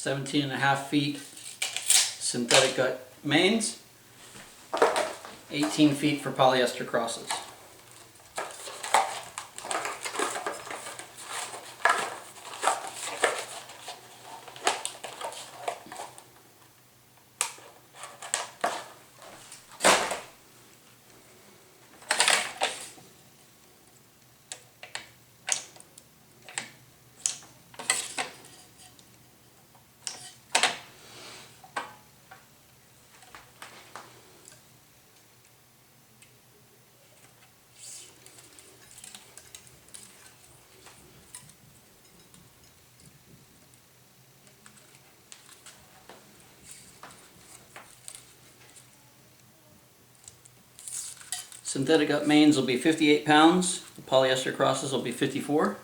17.5 feet synthetic gut mains, 18 feet for polyester crosses. Synthetic gut mains will be 58 pounds, the polyester crosses will be 54.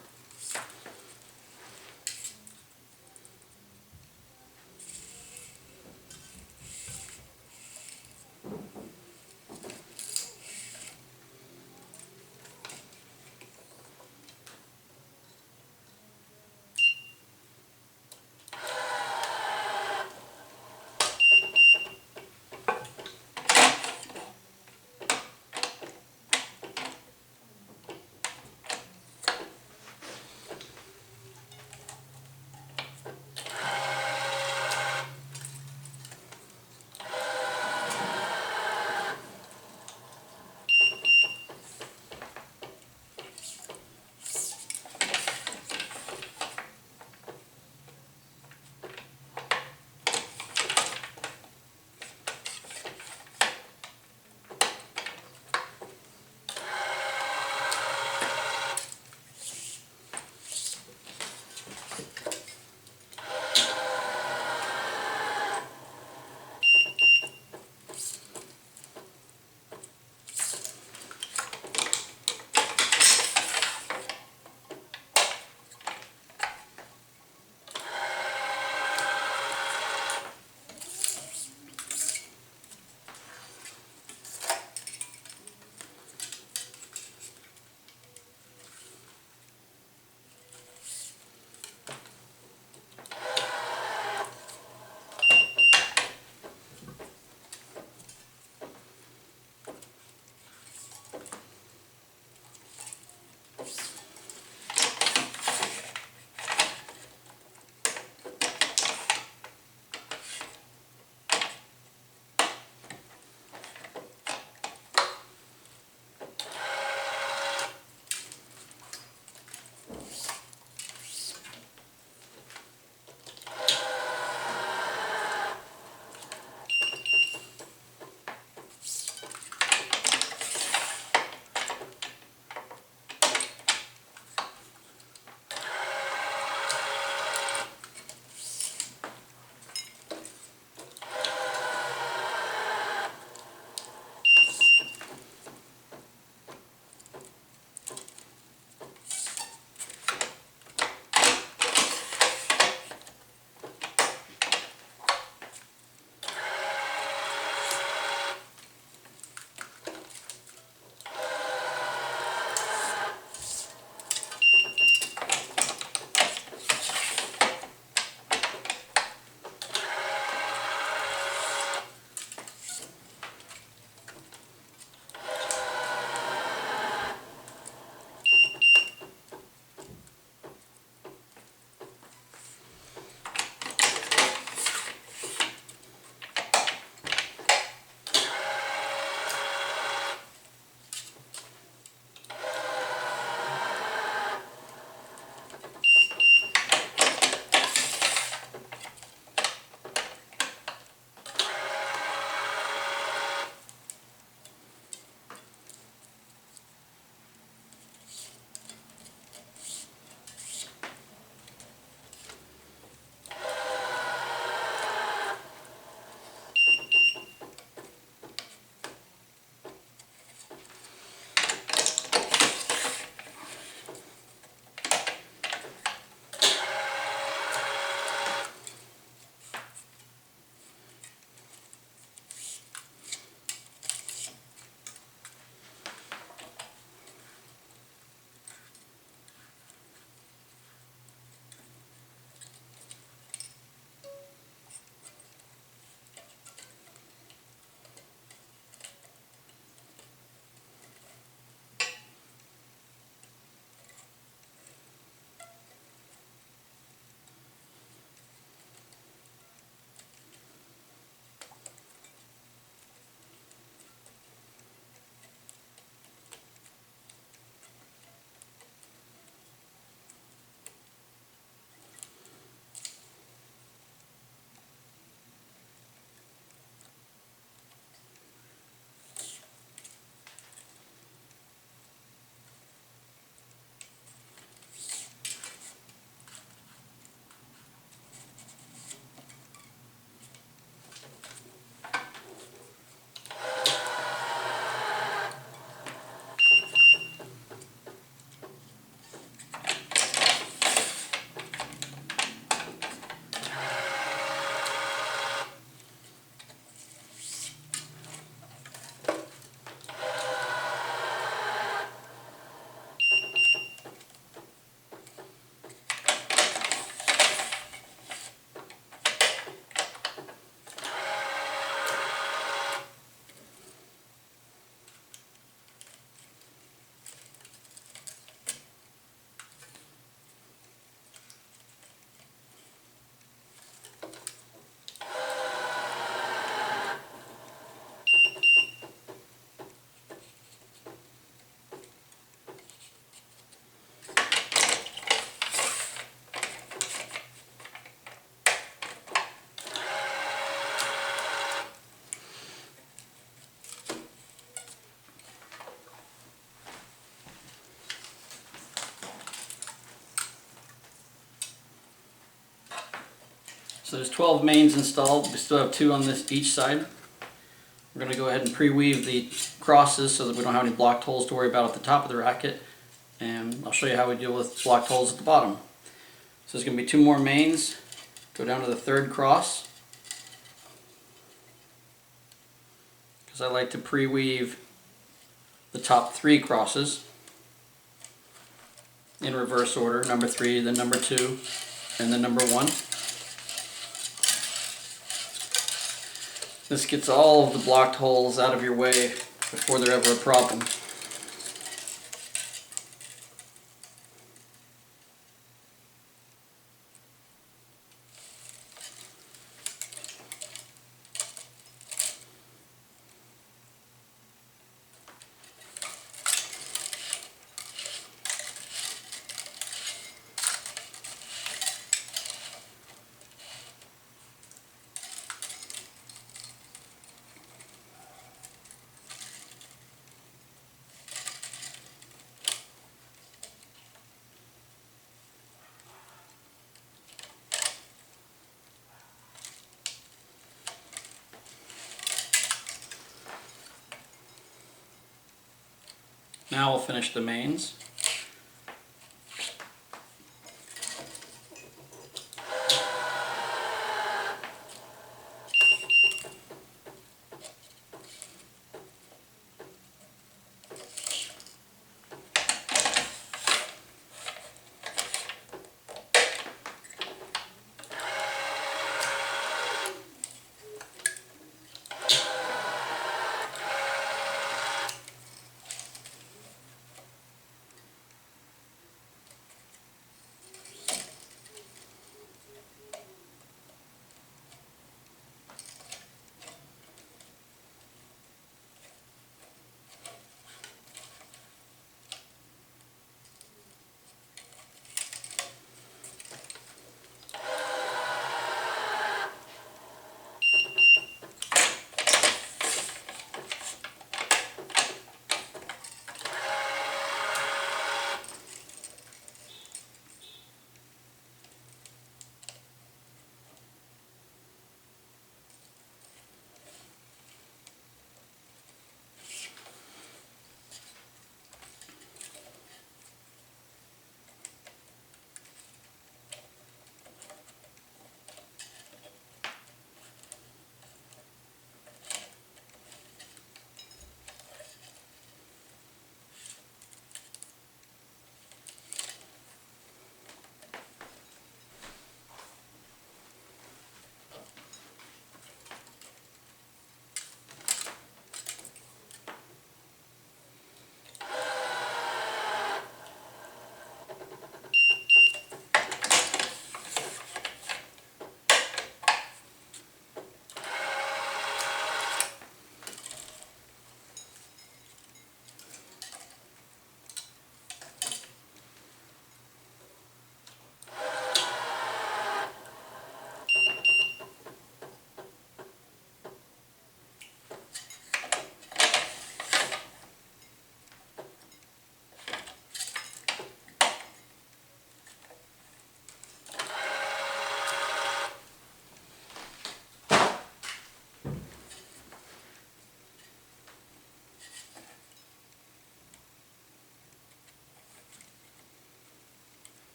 So there's 12 mains installed. We still have 2 on each side. We're going to go ahead and pre-weave the crosses so that we don't have any blocked holes to worry about at the top of the racket. And I'll show you how we deal with blocked holes at the bottom. So there's going to be 2 more mains. Go down to the 3rd cross. Because I like to pre-weave the top 3 crosses in reverse order. Number 3, then number 2, and then number 1. This gets all of the blocked holes out of your way before they're ever a problem. Now we'll finish the mains.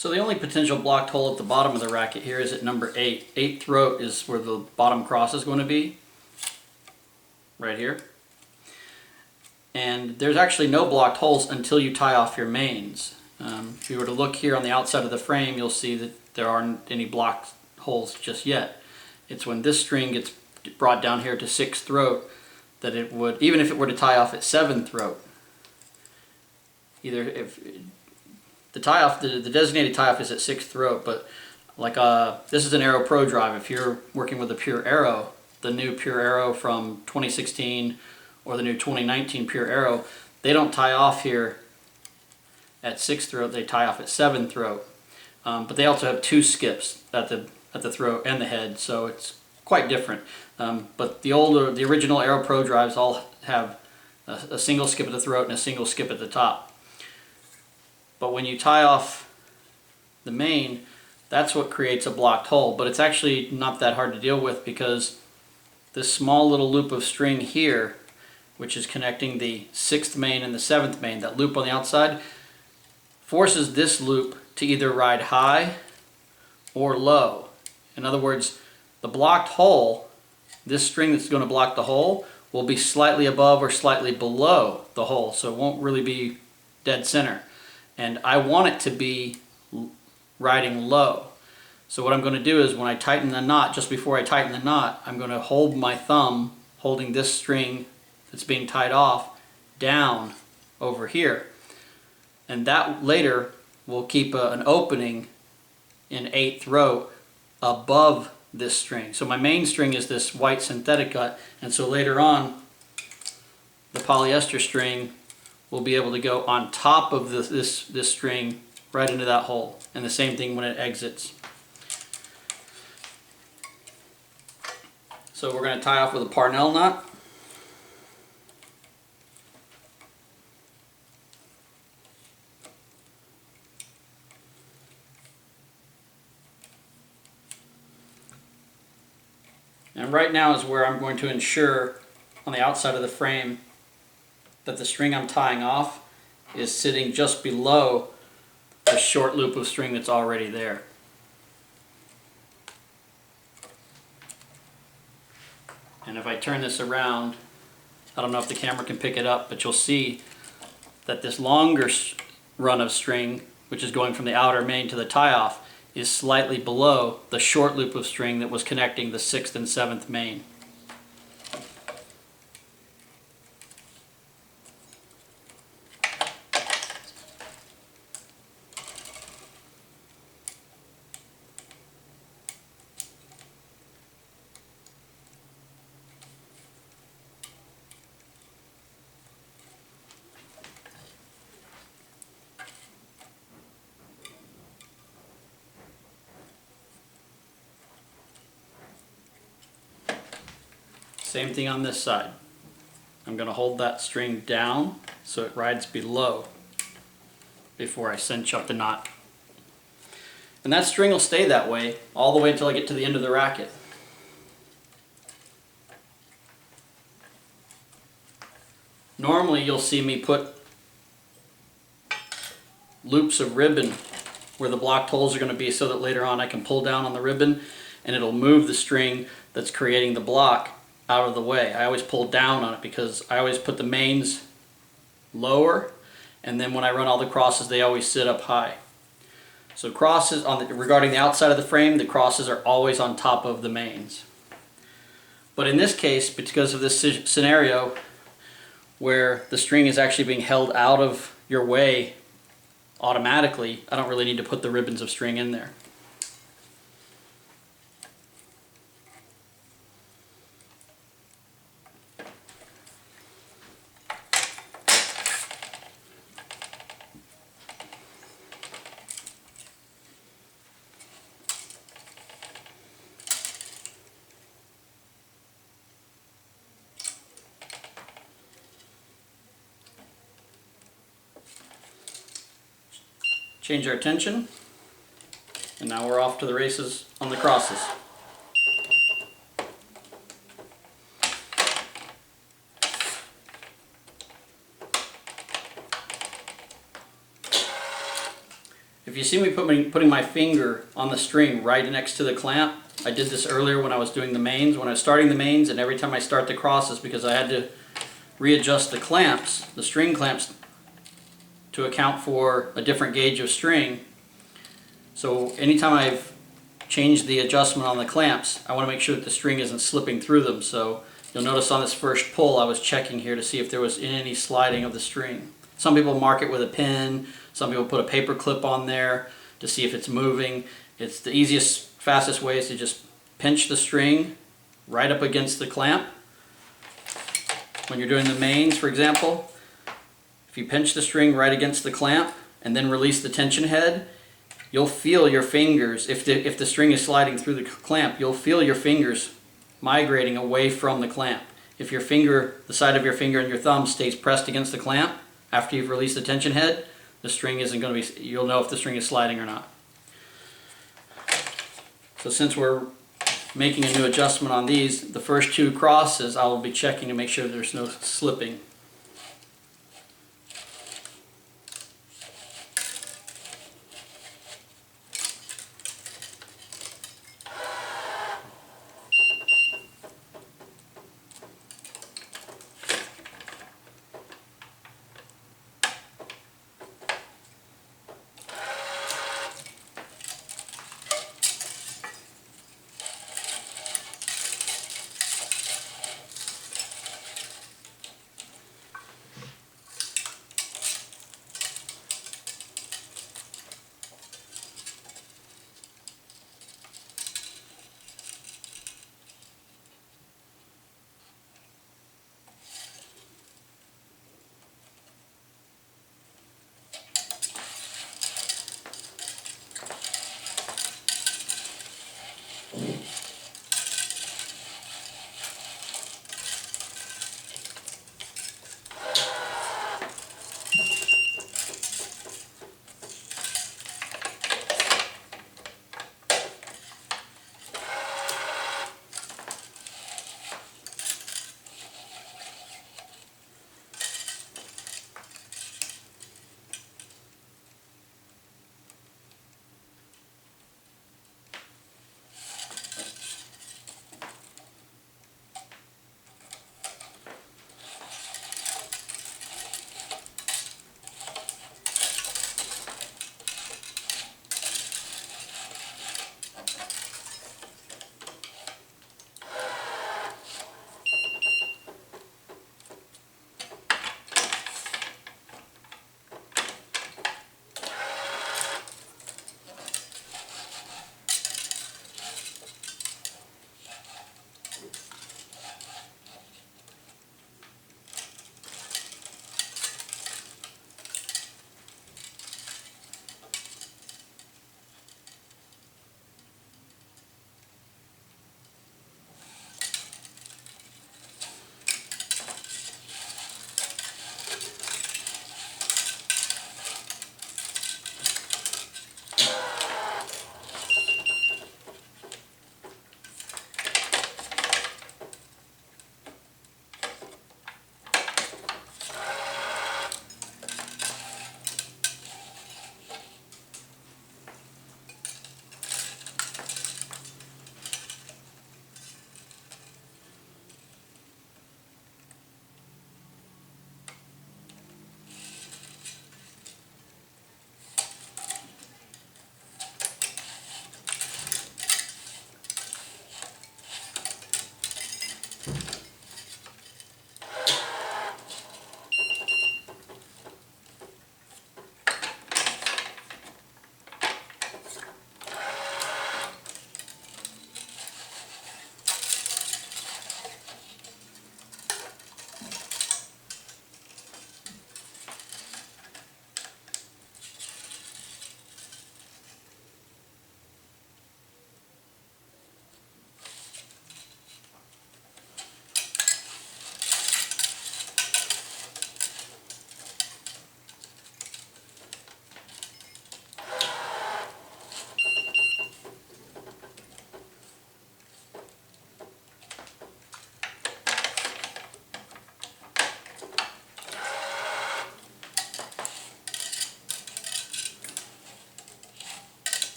So the only potential blocked hole at the bottom of the racket here is at number 8. 8th throat is where the bottom cross is going to be, right here. And there's actually no blocked holes until you tie off your mains. If you were to look here on the outside of the frame, you'll see that there aren't any blocked holes just yet. It's when this string gets brought down here to 6th throat that it would, even if it were to tie off at 7th throat, either if the tie-off, the designated tie-off is at 6th throat, but like this is an Aero Pro Drive. If you're working with a pure Aero, the new pure Aero from 2016 or the new 2019 pure Aero, they don't tie off here at 6th throat, they tie off at 7th throat. But they also have 2 skips at the throat and the head, so it's quite different. But the original Aero Pro Drives all have a single skip at the throat and a single skip at the top. But when you tie off the main, that's what creates a blocked hole. But it's actually not that hard to deal with, because this small little loop of string here, which is connecting the 6th main and the 7th main, that loop on the outside, forces this loop to either ride high or low. In other words, the blocked hole, this string that's going to block the hole, will be slightly above or slightly below the hole, so it won't really be dead center. And I want it to be riding low. So what I'm going to do is, when I tighten the knot, just before I tighten the knot, I'm going to hold my thumb holding this string that's being tied off down over here. And that later will keep an opening in 8th row above this string. So my main string is this white synthetic cut, and so later on the polyester string will be able to go on top of this string right into that hole. And the same thing when it exits. So we're going to tie off with a Parnell knot. And right now is where I'm going to ensure on the outside of the frame that the string I'm tying off is sitting just below the short loop of string that's already there. And if I turn this around, I don't know if the camera can pick it up, but you'll see that this longer run of string, which is going from the outer main to the tie-off, is slightly below the short loop of string that was connecting the 6th and 7th main. Same thing on this side. I'm going to hold that string down so it rides below before I cinch up the knot. And that string will stay that way all the way until I get to the end of the racket. Normally you'll see me put loops of ribbon where the blocked holes are going to be, so that later on I can pull down on the ribbon and it'll move the string that's creating the block out of the way. I always pull down on it because I always put the mains lower, and then when I run all the crosses they always sit up high. So crosses regarding the outside of the frame, the crosses are always on top of the mains. But in this case, because of this scenario where the string is actually being held out of your way automatically, I don't really need to put the ribbons of string in there. Change our tension, and now we're off to the races on the crosses. If you see me putting my finger on the string right next to the clamp, I did this earlier when I was doing the mains. When I was starting the mains, and every time I start the crosses, because I had to readjust the clamps, the string clamps, to account for a different gauge of string. So anytime I've changed the adjustment on the clamps, I want to make sure that the string isn't slipping through them. So you'll notice on this first pull I was checking here to see if there was any sliding of the string. Some people mark it with a pin, some people put a paper clip on there to see if it's moving. It's the easiest, fastest way is to just pinch the string right up against the clamp. When you're doing the mains, for example, if you pinch the string right against the clamp and then release the tension head, you'll feel your fingers, if the string is sliding through the clamp, you'll feel your fingers migrating away from the clamp. If your finger, the side of your finger and your thumb stays pressed against the clamp after you've released the tension head, the string isn't going to be, you'll know if the string is sliding or not. So since we're making a new adjustment on these, the first 2 crosses I will be checking to make sure there's no slipping.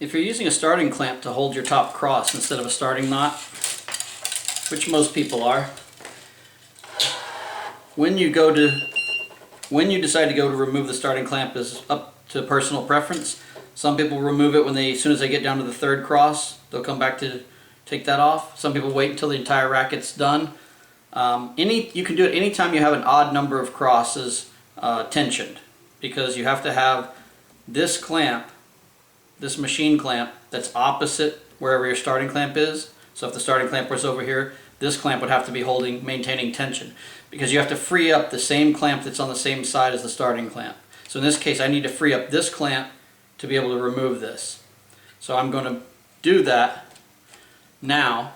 If you're using a starting clamp to hold your top cross instead of a starting knot, which most people are, when you decide to go to remove the starting clamp is up to personal preference. Some people remove it as soon as they get down to the third cross. They'll come back to take that off. Some people wait until the entire racket's done. You can do it anytime you have an odd number of crosses tensioned, because you have to have this clamp, this machine clamp, that's opposite wherever your starting clamp is. So if the starting clamp was over here, this clamp would have to be maintaining tension, because you have to free up the same clamp that's on the same side as the starting clamp. So in this case, I need to free up this clamp to be able to remove this. So I'm going to do that now.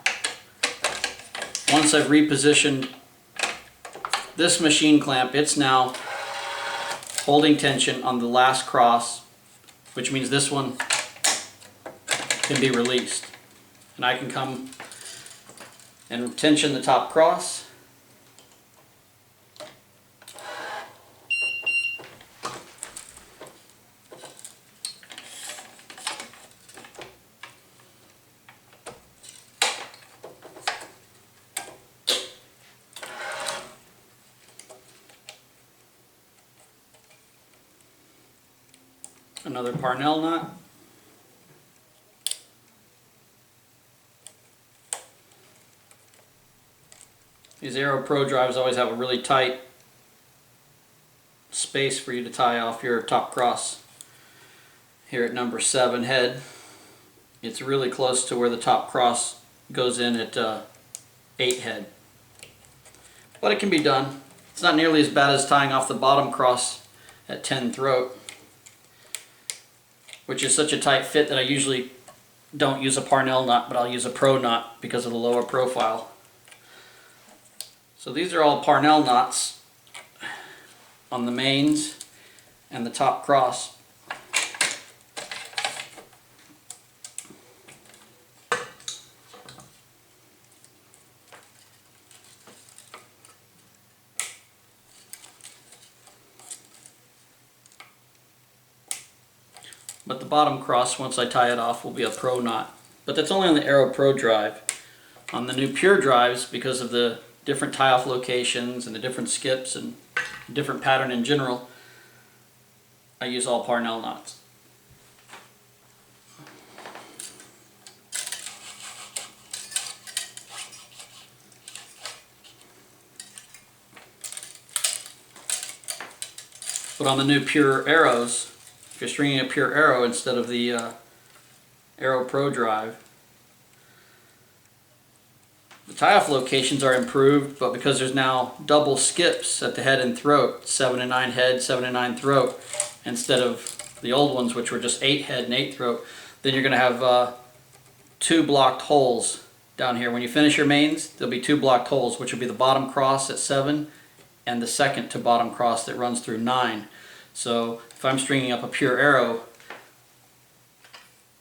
Once I've repositioned this machine clamp, it's now holding tension on the last cross, which means this one can be released. And I can come and tension the top cross. Another Parnell knot. These Aero Pro drives always have a really tight space for you to tie off your top cross. Here at number 7 head, it's really close to where the top cross goes in at 8 head. But it can be done. It's not nearly as bad as tying off the bottom cross at 10 throat, which is such a tight fit that I usually don't use a Parnell knot, but I'll use a Pro knot because of the lower profile. So these are all Parnell knots on the mains and the top cross. But the bottom cross, once I tie it off, will be a Pro knot. But that's only on the Aero Pro drive. On the new Pure drives, because of the different tie-off locations and the different skips and different pattern in general, I use all Parnell knots. But on the new Pure Aeros, if you're stringing a Pure Aero instead of the Aero Pro drive, the tie-off locations are improved, but because there's now double skips at the head and throat, 7 and 9 head, 7 and 9 throat, instead of the old ones which were just 8 head and 8 throat, then you're going to have 2 blocked holes down here. When you finish your mains, there'll be 2 blocked holes, which will be the bottom cross at 7 and the second to bottom cross that runs through 9. So if I'm stringing up a Pure Aero,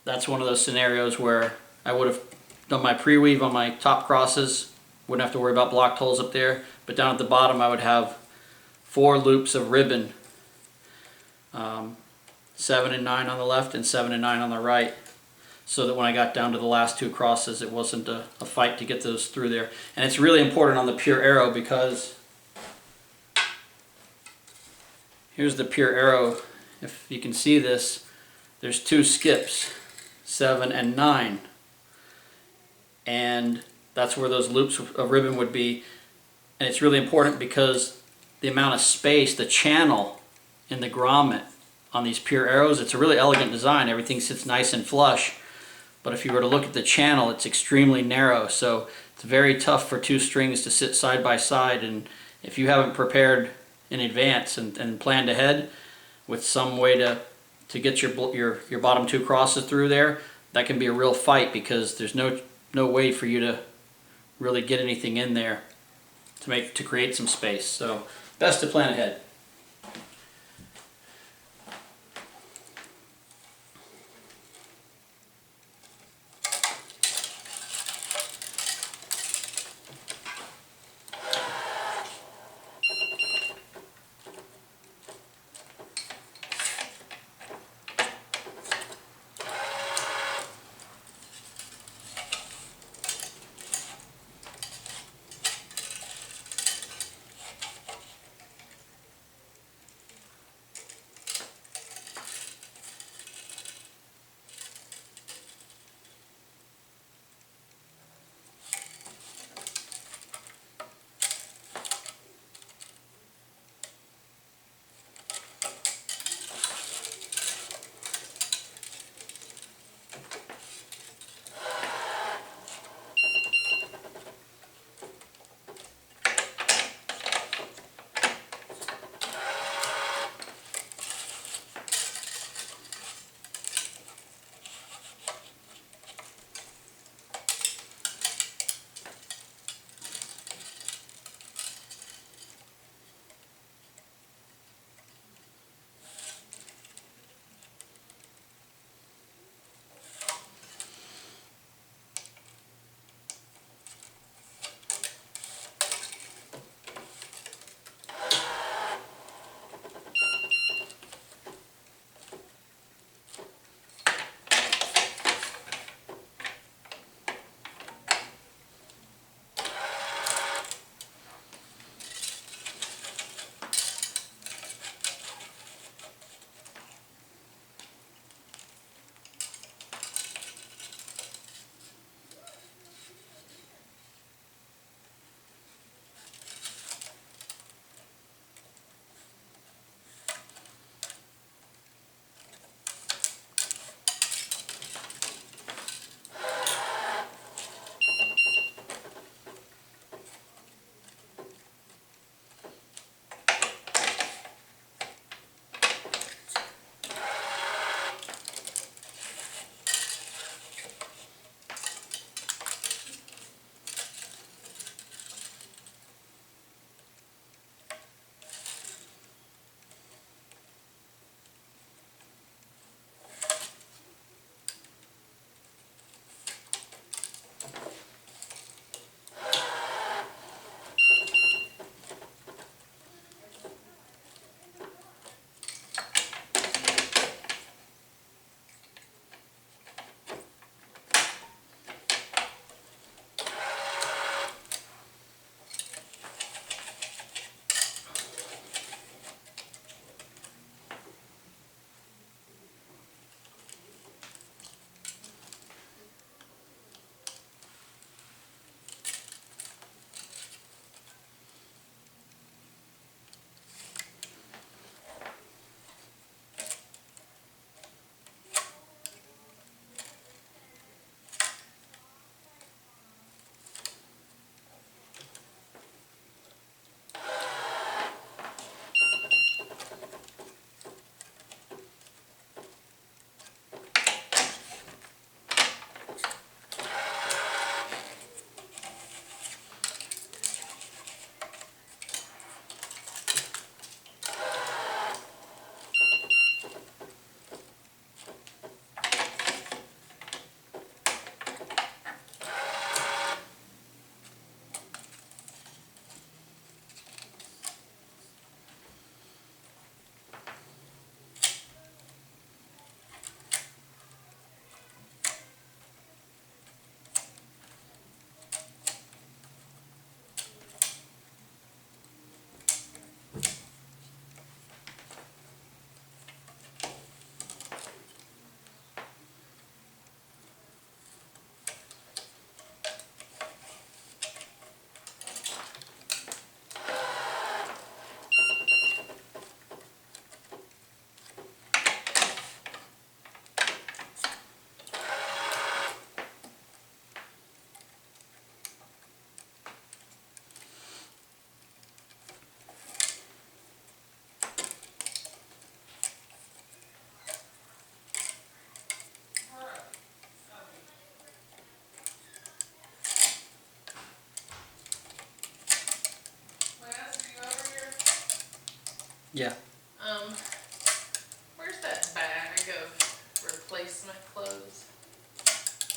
that's one of those scenarios where I would have done my pre-weave on my top crosses, wouldn't have to worry about blocked holes up there, but down at the bottom I would have 4 loops of ribbon, 7 and 9 on the left and 7 and 9 on the right, so that when I got down to the last 2 crosses it wasn't a fight to get those through there. And it's really important on the Pure Aero because here's the Pure Aero. If you can see this, there's 2 skips, 7 and 9. And that's where those loops of ribbon would be. And it's really important because the amount of space, the channel in the grommet on these Pure Aeros, it's a really elegant design. Everything sits nice and flush. But if you were to look at the channel, it's extremely narrow. So it's very tough for 2 strings to sit side by side. And if you haven't prepared in advance and planned ahead with some way to get your bottom 2 crosses through there, that can be a real fight because there's no way for you to really get anything in there to create some space. So best to plan ahead. Yeah. Where's that bag of replacement clothes?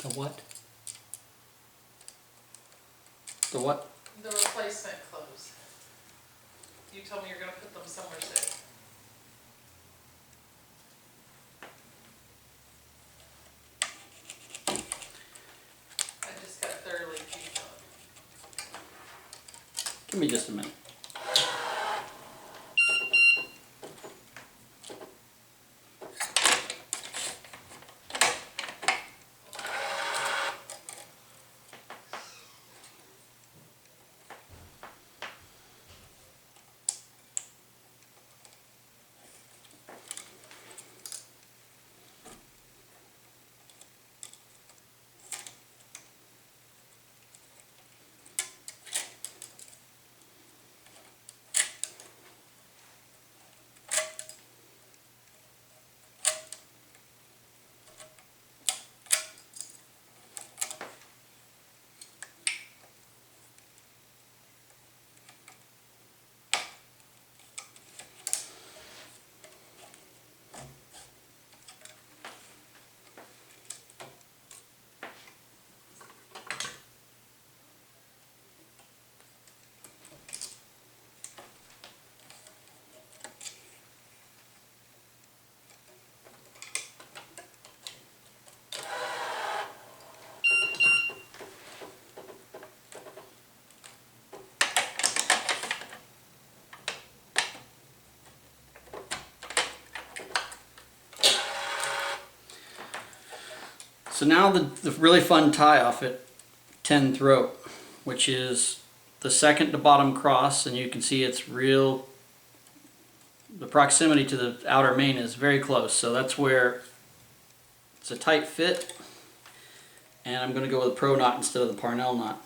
The what? The what? The replacement clothes. You told me you're going to put them somewhere safe. I just got thoroughly peeved on. Give me just a minute. So now the really fun tie off at 10 throat, which is the second to bottom cross, and you can see it's real, the proximity to the outer main is very close, so that's where it's a tight fit, and I'm going to go with a pro knot instead of the Parnell knot.